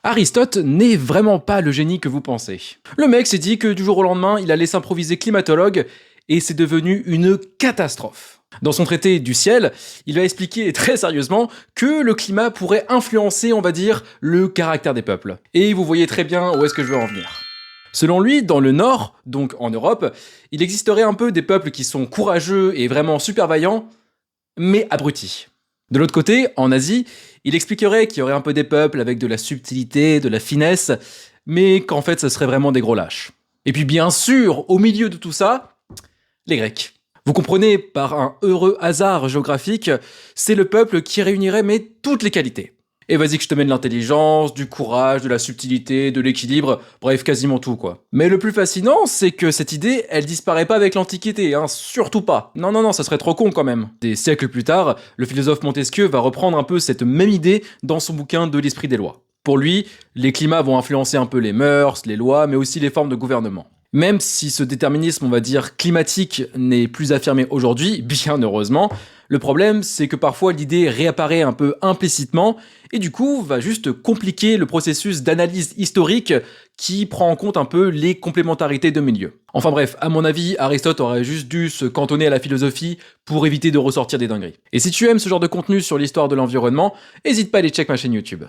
Aristote n'est vraiment pas le génie que vous pensez. Le mec s'est dit que du jour au lendemain, il allait s'improviser climatologue, et c'est devenu une catastrophe. Dans son traité du ciel, il va expliquer très sérieusement que le climat pourrait influencer, on va dire, le caractère des peuples. Et vous voyez très bien où est-ce que je veux en venir. Selon lui, dans le Nord, donc en Europe, il existerait un peu des peuples qui sont courageux et vraiment super vaillants, mais abrutis. De l'autre côté, en Asie, il expliquerait qu'il y aurait un peu des peuples avec de la subtilité, de la finesse, mais qu'en fait, ce serait vraiment des gros lâches. Et puis bien sûr, au milieu de tout ça, les Grecs. Vous comprenez, par un heureux hasard géographique, c'est le peuple qui réunirait mais toutes les qualités. Et vas-y que je te mets de l'intelligence, du courage, de la subtilité, de l'équilibre, bref, quasiment tout quoi. Mais le plus fascinant, c'est que cette idée, elle disparaît pas avec l'Antiquité, hein, surtout pas. Non, non, non, ça serait trop con quand même. Des siècles plus tard, le philosophe Montesquieu va reprendre un peu cette même idée dans son bouquin de l'esprit des lois. Pour lui, les climats vont influencer un peu les mœurs, les lois, mais aussi les formes de gouvernement. Même si ce déterminisme, on va dire, climatique n'est plus affirmé aujourd'hui, bien heureusement, le problème c'est que parfois l'idée réapparaît un peu implicitement et du coup va juste compliquer le processus d'analyse historique qui prend en compte un peu les complémentarités de milieux. Enfin bref, à mon avis, Aristote aurait juste dû se cantonner à la philosophie pour éviter de ressortir des dingueries. Et si tu aimes ce genre de contenu sur l'histoire de l'environnement, n'hésite pas à aller check ma chaîne YouTube.